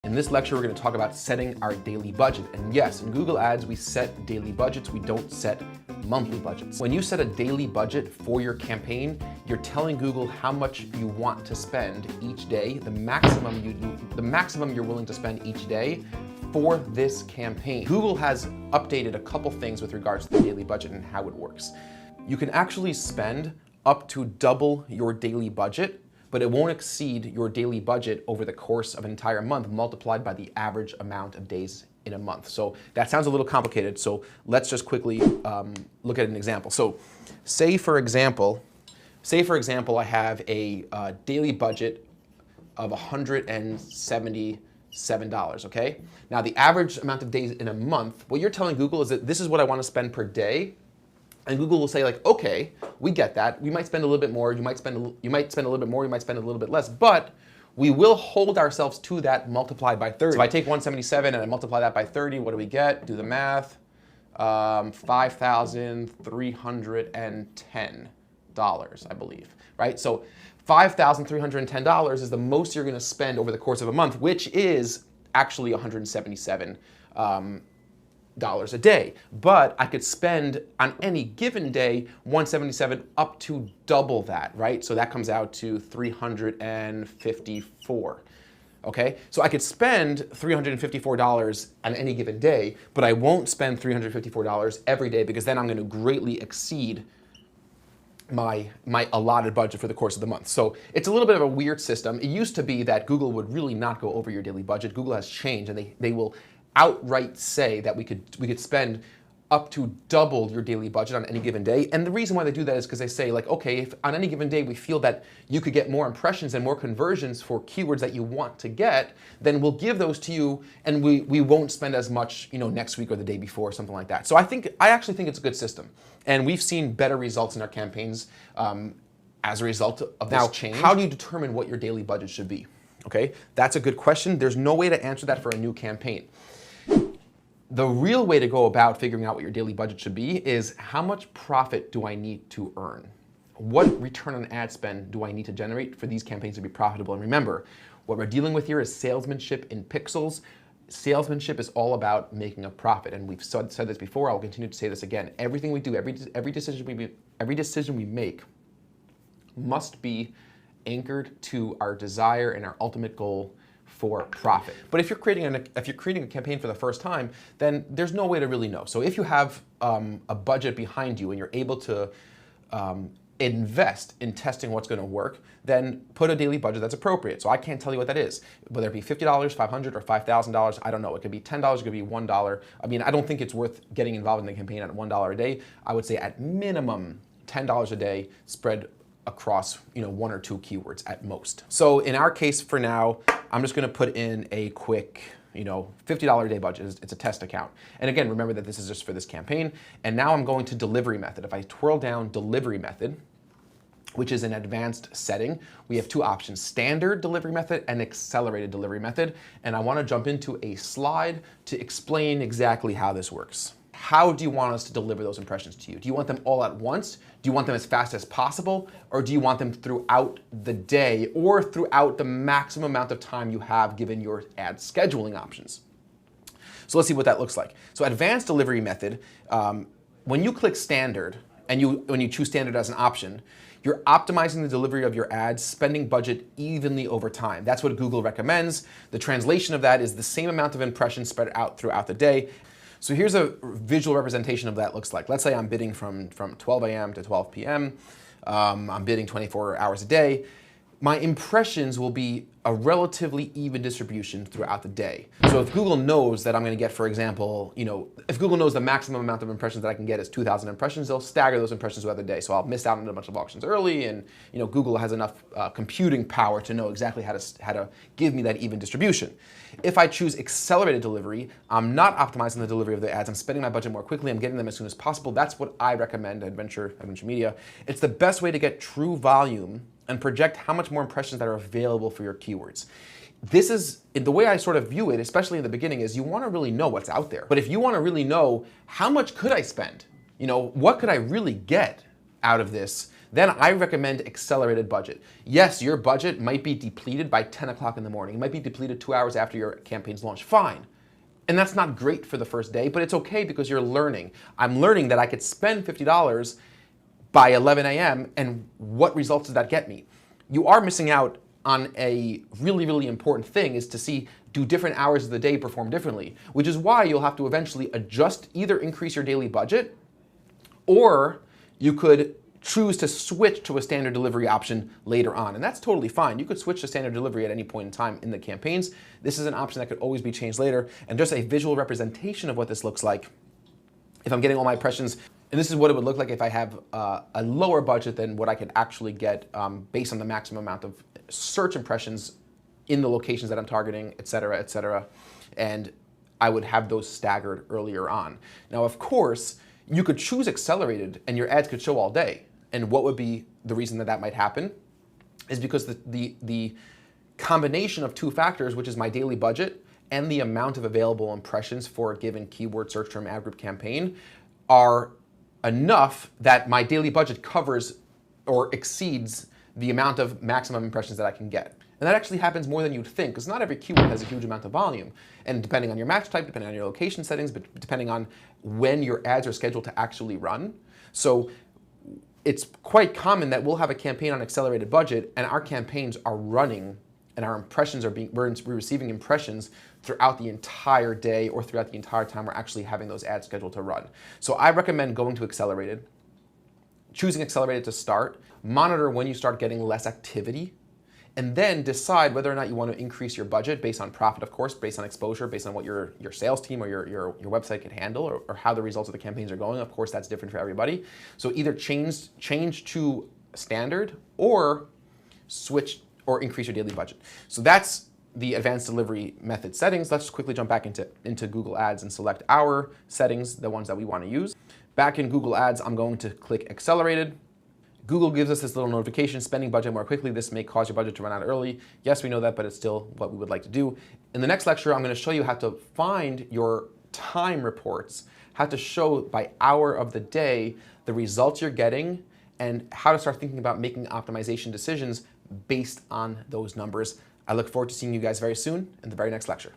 In this lecture, we're going to talk about setting our daily budget. And yes, in Google Ads, we set daily budgets. We don't set monthly budgets. When you set a daily budget for your campaign, you're telling Google how much you want to spend each day, the maximum you're willing to spend each day for this campaign. Google has updated a couple things with regards to the daily budget and how it works. You can actually spend up to double your daily budget, but it won't exceed your daily budget over the course of an entire month multiplied by the average amount of days in a month. So that sounds a little complicated, so let's just quickly look at an example. So say for example, I have a daily budget of $177, okay? Now the average amount of days in a month, what you're telling Google is that this is what I want to spend per day. And Google will say like, okay, we get that. We might spend a little bit more. You might spend a little bit more. You might spend a little bit less. But we will hold ourselves to that multiplied by 30. So if I take 177 and I multiply that by 30, what do we get? Do the math. $5,310, I believe, right? So $5,310 is the most you're going to spend over the course of a month, which is actually $177 a day. But I could spend on any given day 177 up to double that, right? So that comes out to 354. Okay, so I could spend $354 on any given day, but I won't spend $354 every day because then I'm going to greatly exceed my allotted budget for the course of the month. So it's a little bit of a weird system. It used to be that Google would really not go over your daily budget. Google has changed, and they will outright say that we could spend up to double your daily budget on any given day. And the reason why they do that is because they say like, okay, if on any given day we feel that you could get more impressions and more conversions for keywords that you want to get, then we'll give those to you and we won't spend as much, next week or the day before, something like that. So I actually think it's a good system. And we've seen better results in our campaigns as a result of this change. How do you determine what your daily budget should be? Okay, that's a good question. There's no way to answer that for a new campaign. The real way to go about figuring out what your daily budget should be is how much profit do I need to earn? What return on ad spend do I need to generate for these campaigns to be profitable? And remember, what we're dealing with here is salesmanship in pixels. Salesmanship is all about making a profit. And we've said this before, I'll continue to say this again. Everything we do, every decision we make must be anchored to our desire and our ultimate goal for profit. But if you're creating a campaign for the first time, then there's no way to really know. So if you have a budget behind you and you're able to invest in testing what's going to work, then put a daily budget that's appropriate. So I can't tell you what that is. Whether it be $50, $500, or $5,000, I don't know. It could be $10, it could be $1. I mean, I don't think it's worth getting involved in the campaign at $1 a day. I would say at minimum $10 a day spread across one or two keywords at most. So in our case for now, I'm just going to put in a quick $50 a day budget. It's a test account. And again, remember that this is just for this campaign. And now I'm going to delivery method. If I twirl down delivery method, which is an advanced setting, we have two options: standard delivery method and accelerated delivery method. And I want to jump into a slide to explain exactly how this works. How do you want us to deliver those impressions to you? Do you want them all at once? Do you want them as fast as possible? Or do you want them throughout the day or throughout the maximum amount of time you have given your ad scheduling options? So let's see what that looks like. So advanced delivery method, when you click standard and when you choose standard as an option, you're optimizing the delivery of your ads, spending budget evenly over time. That's what Google recommends. The translation of that is the same amount of impressions spread out throughout the day. So here's a visual representation of that looks like. Let's say I'm bidding from 12 a.m. to 12 p.m. I'm bidding 24 hours a day. My impressions will be a relatively even distribution throughout the day. So if Google knows that I'm going to get, for example, if Google knows the maximum amount of impressions that I can get is 2,000 impressions, they'll stagger those impressions throughout the day. So I'll miss out on a bunch of auctions early, and Google has enough computing power to know exactly how to give me that even distribution. If I choose accelerated delivery, I'm not optimizing the delivery of the ads. I'm spending my budget more quickly. I'm getting them as soon as possible. That's what I recommend, Adventure Media. It's the best way to get true volume and project how much more impressions that are available for your keywords. This is, the way I sort of view it, especially in the beginning, is you want to really know what's out there. But if you want to really know how much could I spend, what could I really get out of this, then I recommend accelerated budget. Yes, your budget might be depleted by 10 o'clock in the morning. It might be depleted 2 hours after your campaign's launch. Fine. And that's not great for the first day, but it's okay because you're learning. I'm learning that I could spend $50 by 11 a.m. and what results does that get me? You are missing out on a really, really important thing, is to see, do different hours of the day perform differently? Which is why you'll have to eventually adjust, either increase your daily budget, or you could choose to switch to a standard delivery option later on. And that's totally fine. You could switch to standard delivery at any point in time in the campaigns. This is an option that could always be changed later. And just a visual representation of what this looks like, if I'm getting all my impressions, and this is what it would look like if I have a lower budget than what I could actually get based on the maximum amount of search impressions in the locations that I'm targeting, et cetera, et cetera. And I would have those staggered earlier on. Now, of course, you could choose accelerated and your ads could show all day. And what would be the reason that that might happen is because the combination of two factors, which is my daily budget and the amount of available impressions for a given keyword search term ad group campaign, are enough that my daily budget covers or exceeds the amount of maximum impressions that I can get. And that actually happens more than you'd think, because not every keyword has a huge amount of volume. And depending on your match type, depending on your location settings, but depending on when your ads are scheduled to actually run. So it's quite common that we'll have a campaign on accelerated budget and our campaigns are running and our impressions are we're receiving impressions throughout the entire day or throughout the entire time we're actually having those ads scheduled to run. So I recommend going to accelerated, choosing accelerated to start, monitor when you start getting less activity, and then decide whether or not you want to increase your budget based on profit, of course, based on exposure, based on what your sales team or your website can handle, or how the results of the campaigns are going. Of course, that's different for everybody. So either change to standard or switch or increase your daily budget. So that's the advanced delivery method settings. Let's just quickly jump back into Google Ads and select our settings, the ones that we want to use. Back in Google Ads, I'm going to click accelerated. Google gives us this little notification, spending budget more quickly. This may cause your budget to run out early. Yes, we know that, but it's still what we would like to do. In the next lecture, I'm going to show you how to find your time reports, how to show by hour of the day the results you're getting, and how to start thinking about making optimization decisions based on those numbers. I look forward to seeing you guys very soon in the very next lecture.